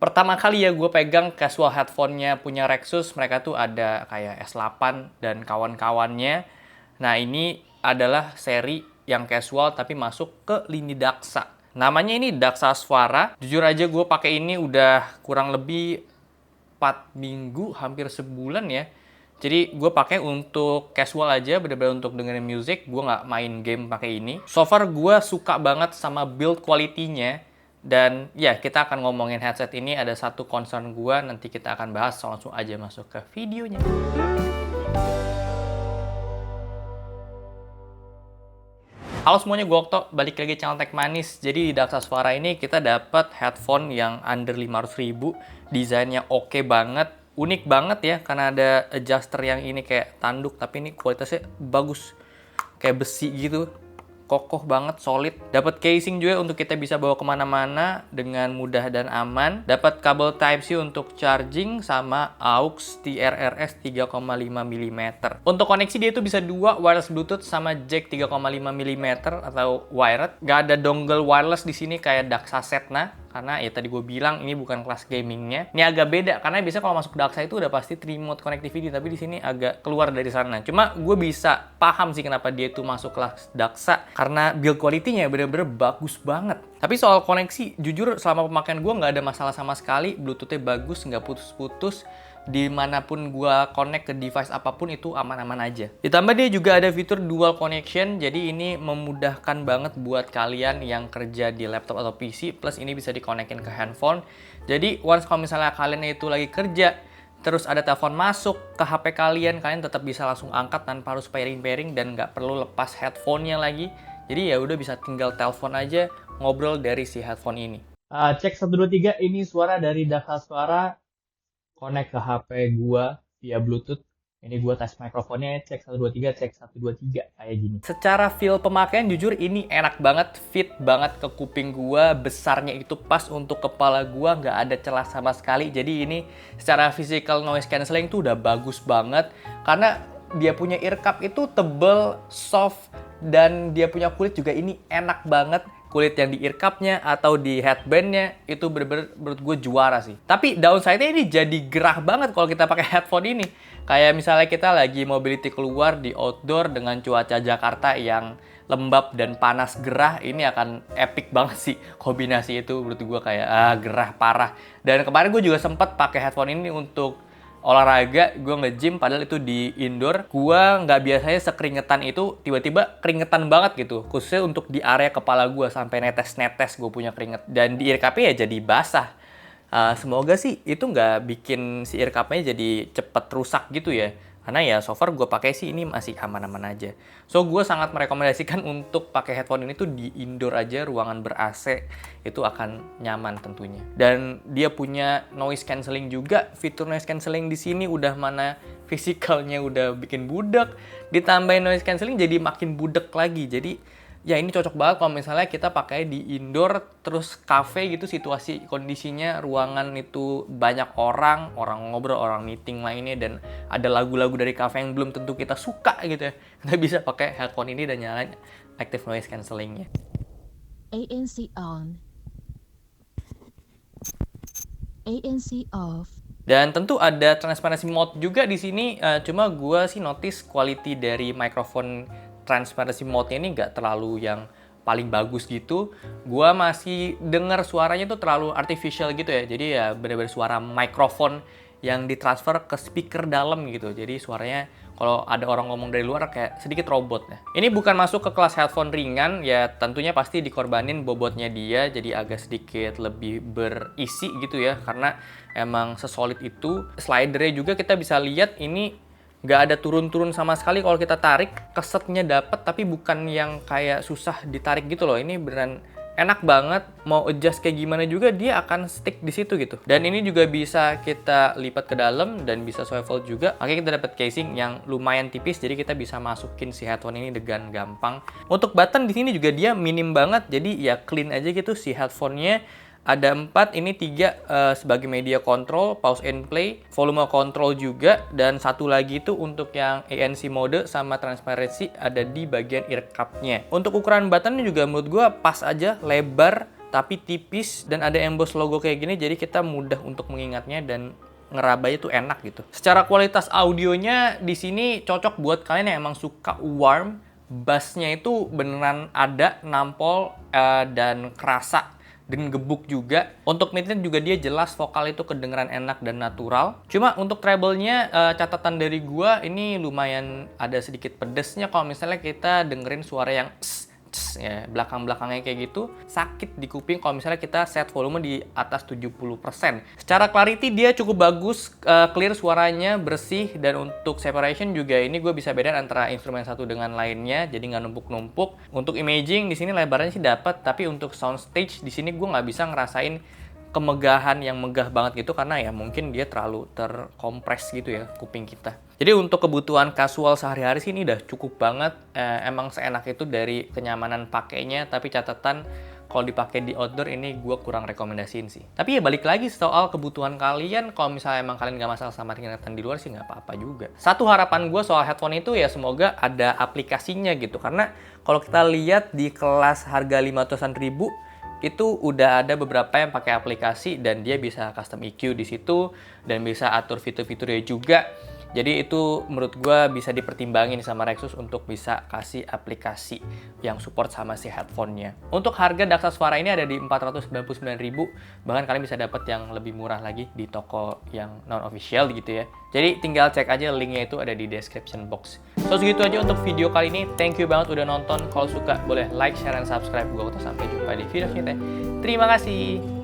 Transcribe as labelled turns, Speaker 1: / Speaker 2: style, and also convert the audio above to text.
Speaker 1: Pertama kali ya gue pegang casual headphone-nya punya Rexus, mereka tuh ada kayak S8 dan kawan-kawannya. Nah, ini adalah seri yang casual tapi masuk ke lini Daksa. Namanya ini Daksa Suara. Jujur aja gue pakai ini udah kurang lebih 4 minggu, hampir sebulan ya. Jadi gue pakai untuk casual aja, bener-bener untuk dengerin music. Gue nggak main game pakai ini. So far gue suka banget sama build quality-nya. Dan ya, kita akan ngomongin headset ini. Ada satu concern gue, nanti kita akan bahas. Langsung aja masuk ke videonya. Halo semuanya, gue Okto, balik lagi channel Tech Manis. Jadi di Daksa Suara ini kita dapat headphone yang under 500.000. Desainnya oke banget, unik banget ya, karena ada adjuster yang ini kayak tanduk, tapi ini kualitasnya bagus. Kayak besi gitu, kokoh banget, solid. Dapat casing juga untuk kita bisa bawa kemana-mana dengan mudah dan aman. Dapat kabel Type-C untuk charging sama aux TRRS 3,5 mm. Untuk koneksi dia itu bisa dua wireless Bluetooth sama jack 3,5 mm atau wired. Gak ada dongle wireless di sini kayak Daksa Setna. Karena ya tadi gue bilang ini bukan kelas gamingnya. Ini agak beda karena biasanya kalau masuk Daksa itu udah pasti remote connectivity, tapi di sini agak keluar dari sana. Cuma gue bisa paham sih kenapa dia itu masuk kelas Daksa karena build quality-nya bener-bener bagus banget. Tapi soal koneksi, jujur selama pemakaian gue nggak ada masalah sama sekali. Bluetooth-nya bagus, nggak putus-putus. Dimanapun gue connect ke device apapun itu aman-aman aja. Ditambah dia juga ada fitur dual connection, jadi ini memudahkan banget buat kalian yang kerja di laptop atau PC, plus ini bisa dikonekin ke handphone. Jadi once kalau misalnya kalian itu lagi kerja, terus ada telepon masuk ke HP kalian tetap bisa langsung angkat tanpa harus pairing-pairing dan nggak perlu lepas headphone-nya lagi. Jadi ya udah bisa tinggal telepon aja, ngobrol dari si headphone ini. Cek 1 2 3, ini suara dari Daksa Suara. Connect ke HP gua via Bluetooth. Ini gua tes mikrofonnya, cek 1 2 3, cek 1 2 3 kayak gini. Secara feel pemakaian jujur ini enak banget, fit banget ke kuping gua, besarnya itu pas untuk kepala gua, nggak ada celah sama sekali. Jadi ini secara physical noise cancelling tuh udah bagus banget karena dia punya ear cup itu tebel, soft, dan dia punya kulit juga ini enak banget. Kulit yang di ear cup-nya atau di headband-nya itu bener-bener menurut gue juara sih. Tapi downside-nya ini jadi gerah banget kalau kita pakai headphone ini. Kayak misalnya kita lagi mobility keluar di outdoor dengan cuaca Jakarta yang lembab dan panas gerah, ini akan epic banget sih kombinasi itu menurut gue kayak gerah parah. Dan kemarin gue juga sempat pakai headphone ini untuk olahraga, gue nge-gym padahal itu di indoor. Gue nggak biasanya sekeringetan itu, tiba-tiba keringetan banget gitu. Khususnya untuk di area kepala gue, sampai netes-netes gue punya keringet. Dan di ear cup-nya ya jadi basah. Semoga sih itu nggak bikin si ear cup-nya jadi cepet rusak gitu ya. Karena ya so far gue pakai sih ini masih aman-aman aja. So gue sangat merekomendasikan untuk pakai headphone ini tuh di indoor aja, ruangan ber-AC, itu akan nyaman tentunya. Dan dia punya noise cancelling juga. Fitur noise cancelling di sini udah mana fisikalnya udah bikin budek, ditambahin noise cancelling jadi makin budek lagi. Jadi ya ini cocok banget kalau misalnya kita pakai di indoor, terus cafe gitu, situasi kondisinya ruangan itu banyak orang ngobrol, orang meeting lainnya, dan ada lagu-lagu dari cafe yang belum tentu kita suka gitu ya. Kita bisa pakai headphone ini dan nyalain active noise cancellingnya.
Speaker 2: ANC on. ANC off.
Speaker 1: Dan tentu ada transparency mode juga di sini. Cuma gue sih notice quality dari microphone transparency mode ini nggak terlalu yang paling bagus gitu. Gua masih dengar suaranya tuh terlalu artificial gitu ya. Jadi ya benar-benar suara mikrofon yang ditransfer ke speaker dalam gitu. Jadi suaranya kalau ada orang ngomong dari luar kayak sedikit robot ya. Ini bukan masuk ke kelas headphone ringan, ya tentunya pasti dikorbanin bobotnya dia jadi agak sedikit lebih berisi gitu ya, karena emang sesolid itu. Slidernya juga kita bisa lihat ini nggak ada turun-turun sama sekali. Kalau kita tarik, kesetnya dapet, tapi bukan yang kayak susah ditarik gitu loh. Ini beneran enak banget. Mau adjust kayak gimana juga dia akan stick di situ gitu. Dan ini juga bisa kita lipat ke dalam dan bisa swivel juga. Makanya kita dapat casing yang lumayan tipis, jadi kita bisa masukin si headphone ini dengan gampang. Untuk button di sini juga dia minim banget, jadi ya clean aja gitu si headphone-nya. Ada 4, ini 3 sebagai media control, pause and play, volume control juga, dan satu lagi itu untuk yang ANC mode sama transparency ada di bagian ear cup-nya. Untuk ukuran buttonnya juga menurut gue pas aja, lebar, tapi tipis dan ada emboss logo kayak gini, jadi kita mudah untuk mengingatnya dan ngerabanya tuh enak gitu. Secara kualitas audionya di sini cocok buat kalian yang emang suka warm, bassnya itu beneran ada, nampol, dan kerasa dan gebuk juga. Untuk midnya juga dia jelas, vokal itu kedengeran enak dan natural. Cuma untuk treble-nya, catatan dari gua ini lumayan ada sedikit pedesnya kalau misalnya kita dengerin suara yang ya, belakang-belakangnya kayak gitu sakit di kuping kalau misalnya kita set volume di atas 70%. Secara clarity dia cukup bagus, clear suaranya, bersih, dan untuk separation juga ini gue bisa bedain antara instrumen satu dengan lainnya, jadi nggak numpuk-numpuk. Untuk imaging di sini lebarnya sih dapat, tapi untuk soundstage di sini gue nggak bisa ngerasain kemegahan yang megah banget gitu karena ya mungkin dia terlalu terkompres gitu ya kuping kita. Jadi untuk kebutuhan casual sehari-hari sih ini udah cukup banget. Emang seenak itu dari kenyamanan pakainya, tapi catatan kalau dipakai di outdoor ini gue kurang rekomendasiin sih. Tapi ya balik lagi soal kebutuhan kalian, kalau misalnya emang kalian nggak masalah sama ringatan di luar sih nggak apa-apa juga. Satu harapan gue soal headphone itu ya semoga ada aplikasinya gitu, karena kalau kita lihat di kelas harga 500-an ribu itu udah ada beberapa yang pakai aplikasi dan dia bisa custom EQ di situ dan bisa atur fitur-fiturnya juga. Jadi itu menurut gue bisa dipertimbangin sama Rexus untuk bisa kasih aplikasi yang support sama si headphone-nya. Untuk harga Daxa Suara ini ada di 499.000, bahkan kalian bisa dapat yang lebih murah lagi di toko yang non-official gitu ya. Jadi tinggal cek aja linknya, itu ada di description box. So segitu aja untuk video kali ini. Thank you banget udah nonton. Kalau suka boleh like, share, dan subscribe. Gue sampai jumpa di video selanjutnya. Terima kasih.